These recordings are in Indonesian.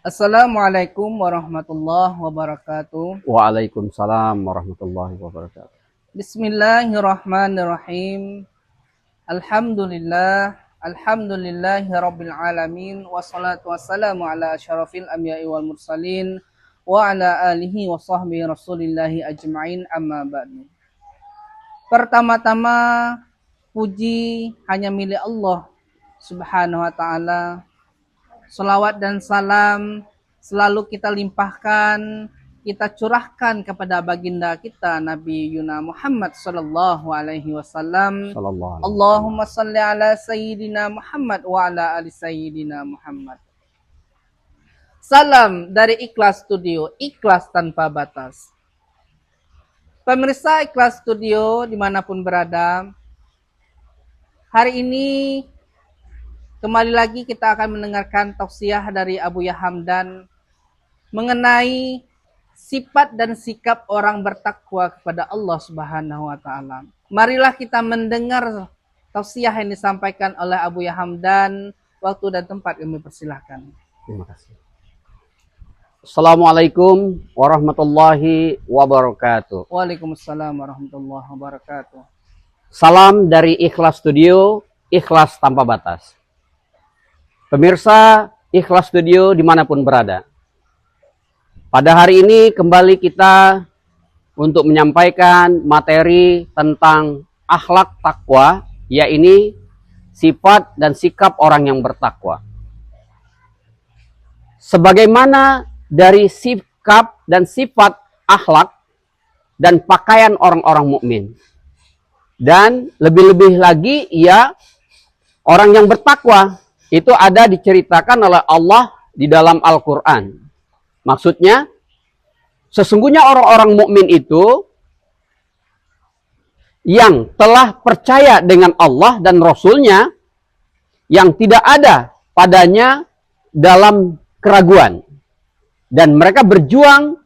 Assalamualaikum warahmatullahi wabarakatuh. Waalaikumsalam warahmatullahi wabarakatuh. Bismillahirrahmanirrahim. Alhamdulillahi rabbil alamin. Wassalatu wassalamu ala asyrafil anbiya'i wal mursalin wa ala alihi wa sahbihi rasulillahi ajma'in, amma ba'du. Pertama-tama, puji hanya milik Allah Subhanahu wa ta'ala. Salawat dan salam selalu kita limpahkan, kita curahkan kepada baginda kita Nabi Yuna Muhammad sallallahu alaihi wasallam. Allahumma salli ala sayyidina Muhammad wa ala ali sayyidina Muhammad. Salam dari Ikhlas Studio, ikhlas tanpa batas. Pemirsa Ikhlas Studio dimanapun berada, hari ini kembali lagi kita akan mendengarkan tausiah dari Abuya Hamdan mengenai sifat dan sikap orang bertakwa kepada Allah Subhanahu wa taala. Marilah kita mendengar tausiah yang disampaikan oleh Abuya Hamdan. Waktu dan tempat kami persilahkan. Terima kasih. Assalamualaikum warahmatullahi wabarakatuh. Waalaikumsalam warahmatullahi wabarakatuh. Salam dari Ikhlas Studio, ikhlas tanpa batas. Pemirsa Ikhlas Studio dimanapun berada, pada hari ini kembali kita untuk menyampaikan materi tentang akhlak takwa, yaitu sifat dan sikap orang yang bertakwa. Sebagaimana dari sikap dan sifat akhlak dan pakaian orang-orang mukmin, dan lebih-lebih lagi orang yang bertakwa itu ada diceritakan oleh Allah di dalam Al-Quran. Maksudnya, sesungguhnya orang-orang mukmin itu yang telah percaya dengan Allah dan Rasul-Nya, yang tidak ada padanya dalam keraguan. Dan mereka berjuang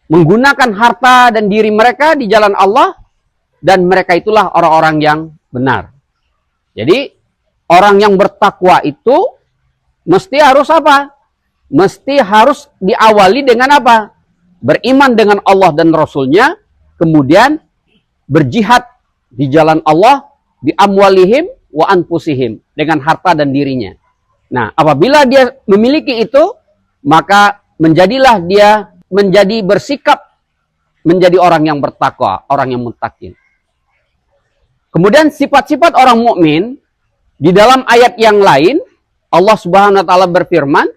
menggunakan harta dan diri mereka di jalan Allah, dan mereka itulah orang-orang yang benar. Jadi, orang yang bertakwa itu mesti harus apa? Mesti harus diawali dengan apa? Beriman dengan Allah dan Rasul-Nya, kemudian berjihad di jalan Allah, bi amwalihim wa anfusihim, dengan harta dan dirinya. Nah, apabila dia memiliki itu, maka menjadilah dia menjadi bersikap menjadi orang yang bertakwa, orang yang muttaqin. Kemudian sifat-sifat orang mukmin di dalam ayat yang lain, Allah Subhanahu wa taala berfirman,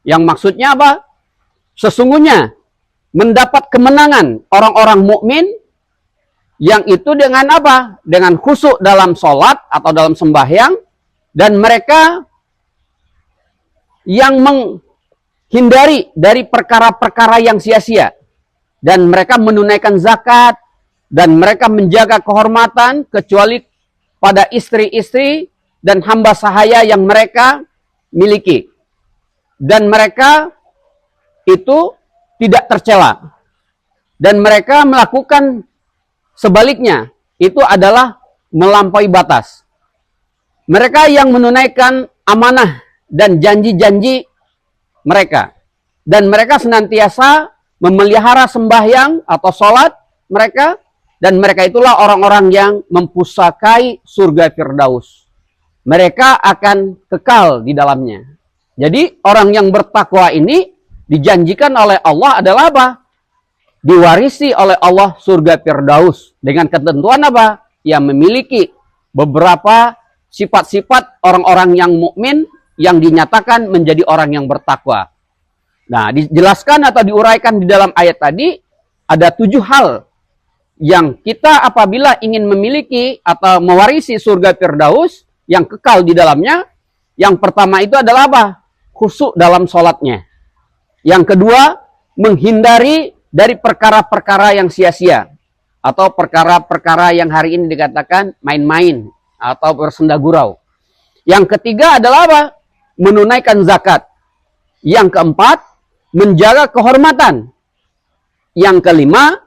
yang maksudnya apa? Sesungguhnya mendapat kemenangan orang-orang mukmin yang itu dengan apa? Dengan khusyuk dalam sholat atau dalam sembahyang, dan mereka yang menghindari dari perkara-perkara yang sia-sia, dan mereka menunaikan zakat, dan mereka menjaga kehormatan kecuali pada istri-istri dan hamba sahaya yang mereka miliki. Dan mereka itu tidak tercela. Dan mereka melakukan sebaliknya, itu adalah melampaui batas. Mereka yang menunaikan amanah dan janji-janji mereka. Dan mereka senantiasa memelihara sembahyang atau sholat mereka. Dan mereka itulah orang-orang yang mempusakai surga Firdaus. Mereka akan kekal di dalamnya. Jadi orang yang bertakwa ini dijanjikan oleh Allah adalah apa? Diwarisi oleh Allah surga Firdaus. Dengan ketentuan apa? Yang memiliki beberapa sifat-sifat orang-orang yang mukmin yang dinyatakan menjadi orang yang bertakwa. Nah, dijelaskan atau diuraikan di dalam ayat tadi, ada 7 hal yang kita apabila ingin memiliki atau mewarisi surga Firdaus yang kekal di dalamnya. Yang pertama itu adalah apa? Khusyuk dalam sholatnya. Yang kedua, menghindari dari perkara-perkara yang sia-sia, atau perkara-perkara yang hari ini dikatakan main-main atau bersenda gurau. Yang ketiga adalah apa? Menunaikan zakat. Yang keempat, menjaga kehormatan. Yang kelima,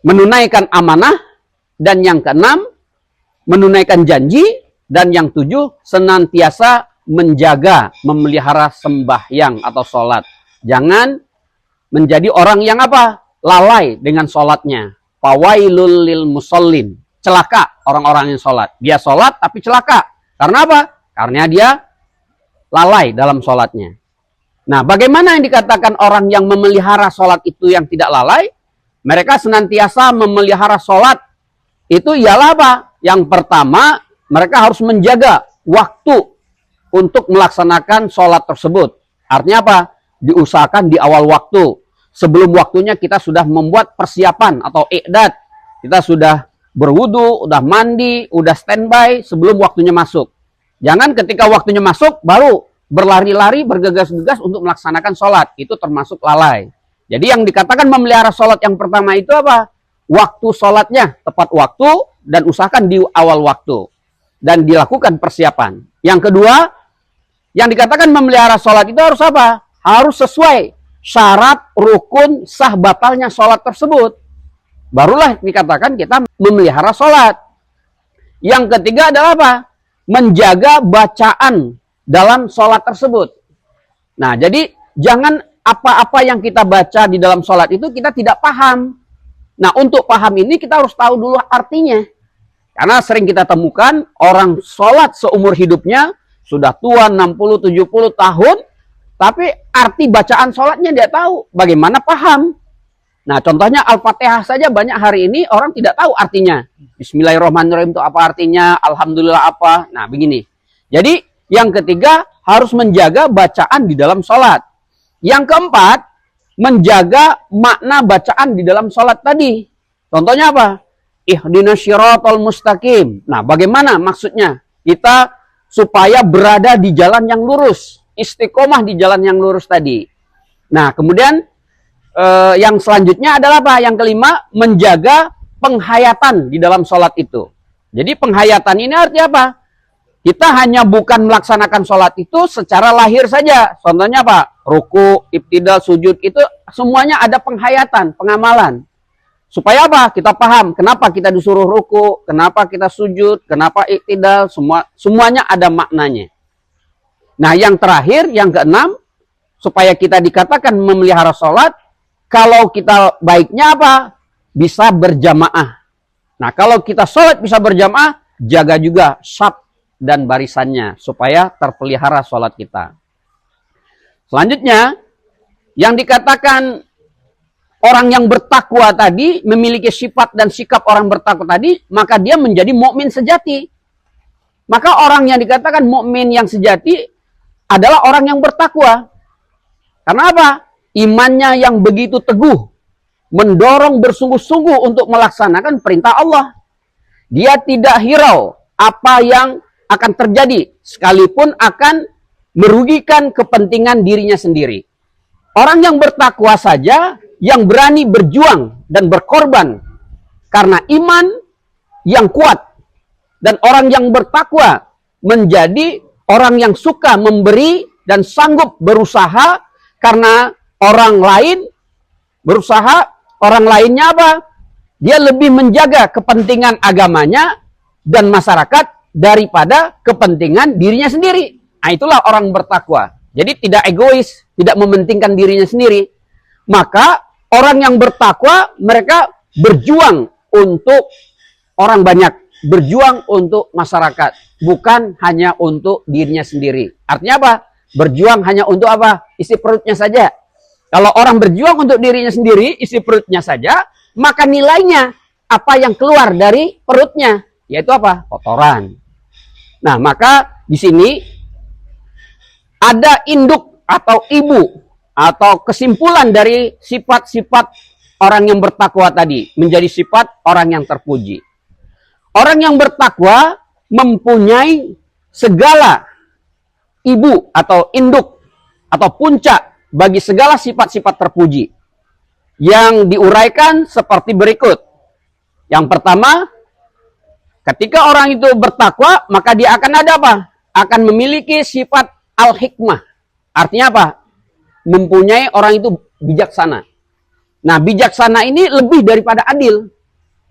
menunaikan amanah. Dan yang keenam, menunaikan janji. Dan yang 7, senantiasa menjaga, memelihara sembahyang atau sholat. Jangan menjadi orang yang apa? Lalai dengan sholatnya. Fawailul lil musallin. Celaka orang-orang yang sholat. Dia sholat tapi celaka. Karena apa? Karena dia lalai dalam sholatnya. Nah, bagaimana yang dikatakan orang yang memelihara sholat itu yang tidak lalai? Mereka senantiasa memelihara sholat. Itu ialah apa? Yang pertama, mereka harus menjaga waktu untuk melaksanakan sholat tersebut. Artinya apa? Diusahakan di awal waktu. Sebelum waktunya kita sudah membuat persiapan atau i'dad. Kita sudah berwudu, udah mandi, udah standby sebelum waktunya masuk. Jangan ketika waktunya masuk baru berlari-lari, bergegas-gegas untuk melaksanakan sholat. Itu termasuk lalai. Jadi yang dikatakan memelihara sholat yang pertama itu apa? Waktu sholatnya tepat waktu dan usahakan di awal waktu. Dan dilakukan persiapan. Yang kedua, yang dikatakan memelihara sholat itu harus apa? Harus sesuai syarat, rukun, sah batalnya sholat tersebut. Barulah dikatakan kita memelihara sholat. Yang ketiga adalah apa? Menjaga bacaan dalam sholat tersebut. Nah, jadi jangan apa-apa yang kita baca di dalam sholat itu kita tidak paham. Nah, untuk paham ini kita harus tahu dulu artinya. Karena sering kita temukan orang sholat seumur hidupnya, sudah tua 60-70 tahun, tapi arti bacaan sholatnya dia tahu. Bagaimana paham? Nah, contohnya Al-Fatihah saja banyak hari ini orang tidak tahu artinya. Bismillahirrahmanirrahim itu apa artinya, Alhamdulillah apa. Nah, begini. Jadi, yang ketiga harus menjaga bacaan di dalam sholat. Yang keempat, menjaga makna bacaan di dalam sholat tadi. Contohnya apa? Ihdinas syiratal mustaqim. Nah, bagaimana maksudnya? Kita supaya berada di jalan yang lurus. Istiqomah di jalan yang lurus tadi. Nah, kemudian yang selanjutnya adalah apa? Yang kelima, menjaga penghayatan di dalam sholat itu. Jadi penghayatan ini artinya apa? Kita hanya bukan melaksanakan sholat itu secara lahir saja. Contohnya apa? Ruku, ibtidal, sujud, itu semuanya ada penghayatan, pengamalan. Supaya apa? Kita paham kenapa kita disuruh ruku, kenapa kita sujud, kenapa ibtidal, semuanya ada maknanya. Nah, yang terakhir, yang keenam, supaya kita dikatakan memelihara sholat, kalau kita baiknya apa? Bisa berjamaah. Nah, kalau kita sholat bisa berjamaah, jaga juga syaf dan barisannya, supaya terpelihara sholat kita. Selanjutnya, yang dikatakan orang yang bertakwa tadi, memiliki sifat dan sikap orang bertakwa tadi, maka dia menjadi mukmin sejati. Maka orang yang dikatakan mukmin yang sejati adalah orang yang bertakwa. Karena apa? Imannya yang begitu teguh, mendorong bersungguh-sungguh untuk melaksanakan perintah Allah. Dia tidak hirau apa yang akan terjadi, sekalipun akan merugikan kepentingan dirinya sendiri. Orang yang bertakwa saja, yang berani berjuang dan berkorban karena iman yang kuat. Dan orang yang bertakwa menjadi orang yang suka memberi dan sanggup berusaha karena orang lain berusaha, orang lainnya apa? Dia lebih menjaga kepentingan agamanya dan masyarakat daripada kepentingan dirinya sendiri. Nah, itulah orang bertakwa. Jadi tidak egois, tidak mementingkan dirinya sendiri. Maka orang yang bertakwa, mereka berjuang untuk orang banyak, berjuang untuk masyarakat, bukan hanya untuk dirinya sendiri. Artinya apa? Berjuang hanya untuk apa? Isi perutnya saja. Kalau orang berjuang untuk dirinya sendiri, isi perutnya saja, maka nilainya apa yang keluar dari perutnya, yaitu apa? Kotoran. Nah, maka di sini ada induk atau ibu atau kesimpulan dari sifat-sifat orang yang bertakwa tadi menjadi sifat orang yang terpuji. Orang yang bertakwa mempunyai segala ibu atau induk atau puncak bagi segala sifat-sifat terpuji yang diuraikan seperti berikut. Yang pertama, ketika orang itu bertakwa, maka dia akan ada apa? Akan memiliki sifat al-hikmah. Artinya apa? Mempunyai orang itu bijaksana. Nah, bijaksana ini lebih daripada adil.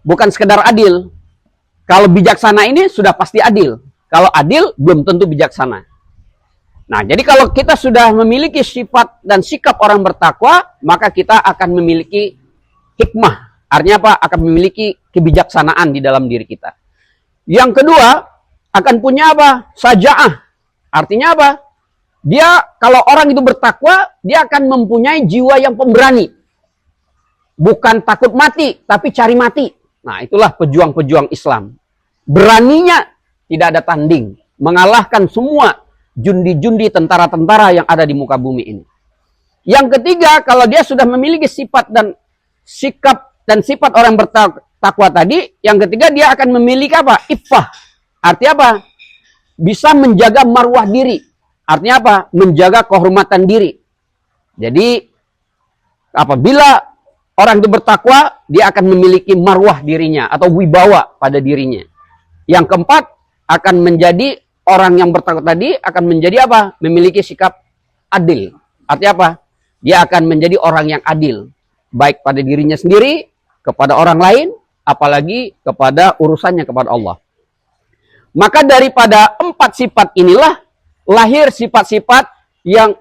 Bukan sekedar adil. Kalau bijaksana ini sudah pasti adil. Kalau adil, belum tentu bijaksana. Nah, jadi kalau kita sudah memiliki sifat dan sikap orang bertakwa, maka kita akan memiliki hikmah. Artinya apa? Akan memiliki kebijaksanaan di dalam diri kita. Yang kedua, akan punya apa? Saja'ah. Artinya apa? Dia, kalau orang itu bertakwa, dia akan mempunyai jiwa yang pemberani. Bukan takut mati, tapi cari mati. Nah, itulah pejuang-pejuang Islam. Beraninya tidak ada tanding. Mengalahkan semua jundi-jundi tentara-tentara yang ada di muka bumi ini. Yang ketiga, kalau dia sudah memiliki sifat dan sikap dan sifat orang bertakwa tadi, yang ketiga dia akan memiliki apa? Iffah. Artinya apa? Bisa menjaga marwah diri. Artinya apa? Menjaga kehormatan diri. Jadi, apabila orang itu bertakwa, dia akan memiliki marwah dirinya atau wibawa pada dirinya. Yang keempat, akan menjadi orang yang bertakwa tadi akan menjadi apa? Memiliki sikap adil. Artinya apa? Dia akan menjadi orang yang adil. Baik pada dirinya sendiri, kepada orang lain, apalagi kepada urusannya kepada Allah. Maka daripada 4 sifat inilah, lahir sifat-sifat yang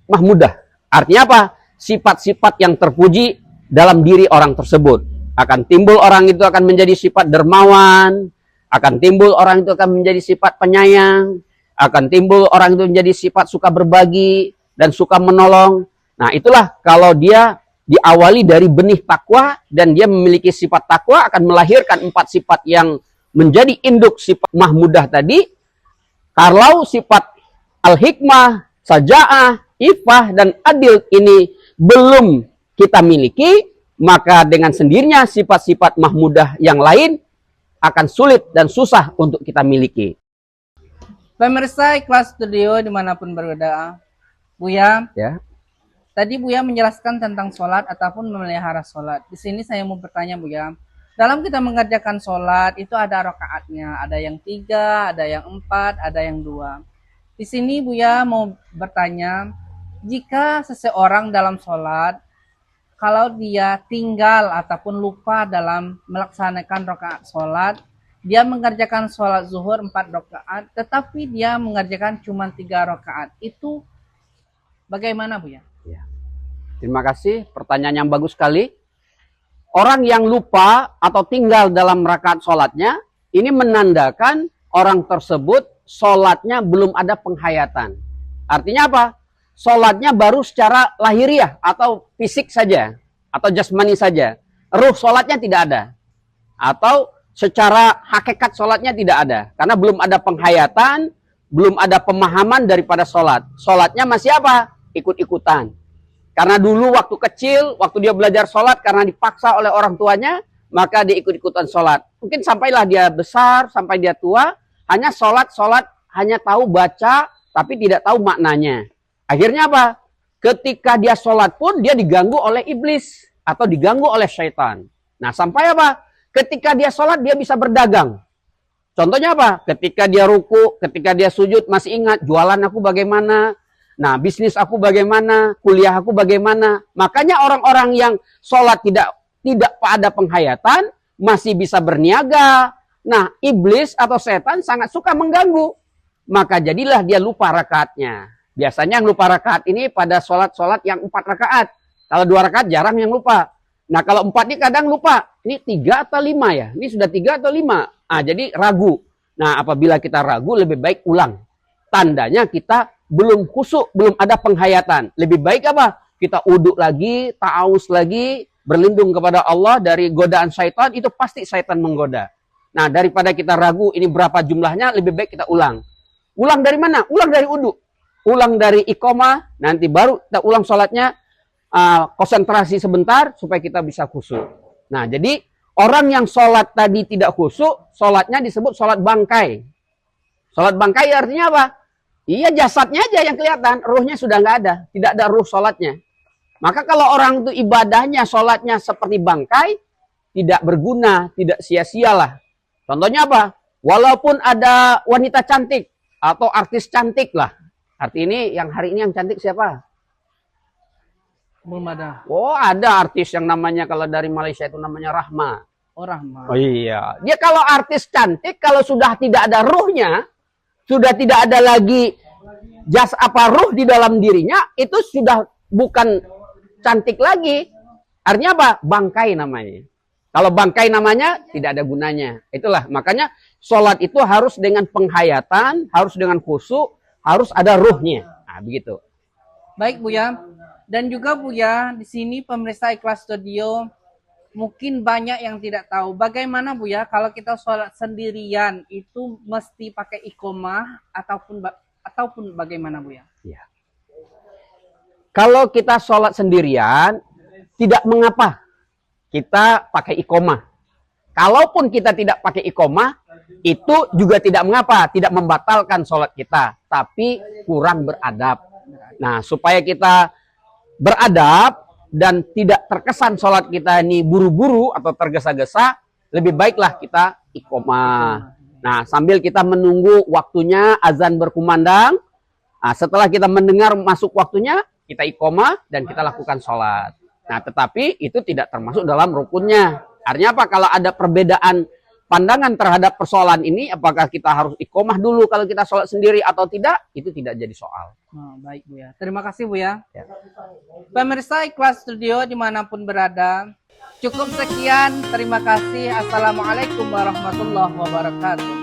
mahmudah. Artinya apa? Sifat-sifat yang terpuji dalam diri orang tersebut. Akan timbul orang itu akan menjadi sifat dermawan, akan timbul orang itu akan menjadi sifat penyayang, akan timbul orang itu menjadi sifat suka berbagi dan suka menolong. Nah, itulah kalau dia diawali dari benih takwa dan dia memiliki sifat takwa akan melahirkan 4 sifat yang menjadi induk sifat mahmudah tadi. Kalau sifat al-hikmah, saja'ah, ifah dan adil ini belum kita miliki, maka dengan sendirinya sifat-sifat mahmudah yang lain akan sulit dan susah untuk kita miliki. Pemirsa Ikhlas Studio dimanapun berada, Buya, Ya. tadi Buya menjelaskan tentang sholat ataupun memelihara sholat. Di sini saya mau bertanya Buya, dalam kita mengerjakan sholat itu ada rakaatnya, ada yang 3, ada yang 4, ada yang 2. Di sini Buya mau bertanya, jika seseorang dalam sholat, kalau dia tinggal ataupun lupa dalam melaksanakan rakaat sholat, dia mengerjakan sholat zuhur 4 rakaat, tetapi dia mengerjakan cuma 3 rakaat. Itu bagaimana Bu ya? Ya. Terima kasih, pertanyaan yang bagus sekali. Orang yang lupa atau tinggal dalam rakaat sholatnya, ini menandakan orang tersebut sholatnya belum ada penghayatan. Artinya apa? Sholatnya baru secara lahiriah atau fisik saja, atau jasmani saja. Ruh sholatnya tidak ada. Atau secara hakikat sholatnya tidak ada. Karena belum ada penghayatan, belum ada pemahaman daripada sholat. Sholatnya masih apa? Ikut-ikutan. Karena dulu waktu kecil, waktu dia belajar sholat, karena dipaksa oleh orang tuanya, maka dia ikut-ikutan sholat. Mungkin sampailah dia besar, sampai dia tua, hanya sholat, hanya tahu baca, tapi tidak tahu maknanya. Akhirnya apa? Ketika dia sholat pun dia diganggu oleh iblis atau diganggu oleh syaitan. Nah, sampai apa? Ketika dia sholat dia bisa berdagang. Contohnya apa? Ketika dia ruku, ketika dia sujud masih ingat jualan aku bagaimana, nah bisnis aku bagaimana, kuliah aku bagaimana. Makanya orang-orang yang sholat tidak pada penghayatan masih bisa berniaga. Nah, iblis atau setan sangat suka mengganggu. Maka jadilah dia lupa rakaatnya. Biasanya yang lupa rakaat ini pada sholat-sholat yang 4 rakaat. Kalau 2 rakaat jarang yang lupa. Nah kalau 4 ini kadang lupa. Ini 3 atau 5 ya? Ini sudah 3 atau 5? Ah, jadi ragu. Nah apabila kita ragu lebih baik ulang. Tandanya kita belum khusyuk, belum ada penghayatan. Lebih baik apa? Kita uduk lagi, ta'awuz lagi, berlindung kepada Allah dari godaan syaitan. Itu pasti syaitan menggoda. Nah daripada kita ragu ini berapa jumlahnya, lebih baik kita ulang. Ulang dari mana? Ulang dari uduk. Ulang dari iqamah, nanti baru kita ulang sholatnya, konsentrasi sebentar supaya kita bisa khusyuk. Nah, jadi orang yang sholat tadi tidak khusyuk, sholatnya disebut sholat bangkai. Sholat bangkai artinya apa? Iya, jasadnya aja yang kelihatan, ruhnya sudah nggak ada, tidak ada ruh sholatnya. Maka kalau orang itu ibadahnya, sholatnya seperti bangkai, tidak berguna, tidak sia-sialah. Contohnya apa? Walaupun ada wanita cantik atau artis cantik lah. Arti ini, yang hari ini yang cantik siapa? Belum ada. Oh, ada artis yang namanya, kalau dari Malaysia itu namanya Rahma. Oh, Rahma. Oh iya. Dia kalau artis cantik, kalau sudah tidak ada ruhnya, sudah tidak ada lagi ruh di dalam dirinya itu sudah bukan cantik lagi. Artinya apa? Bangkai namanya. Kalau bangkai namanya tidak ada gunanya. Itulah makanya sholat itu harus dengan penghayatan, harus dengan khusyuk, harus ada ruhnya. Nah, begitu. Baik Buya. Dan juga Buya, di sini pemirsa Ikhlas Studio mungkin banyak yang tidak tahu bagaimana Buya kalau kita sholat sendirian itu mesti pakai iqomah ataupun bagaimana Buya? Ya. Kalau kita sholat sendirian tidak mengapa kita pakai iqomah. Kalaupun kita tidak pakai iqomah itu juga tidak mengapa, tidak membatalkan sholat kita, tapi kurang beradab. Nah, supaya kita beradab dan tidak terkesan sholat kita ini buru-buru atau tergesa-gesa, lebih baiklah kita iqomah. Nah, sambil kita menunggu waktunya azan berkumandang, nah, setelah kita mendengar masuk waktunya, kita iqomah dan kita lakukan sholat. Nah, tetapi itu tidak termasuk dalam rukunnya. Artinya apa? Kalau ada perbedaan pandangan terhadap persoalan ini, apakah kita harus iqomah dulu kalau kita sholat sendiri atau tidak, itu tidak jadi soal. Oh, baik Buya. Terima kasih Buya. Ya. Pemirsa Ikhlas Studio dimanapun berada, cukup sekian. Terima kasih. Assalamualaikum warahmatullahi wabarakatuh.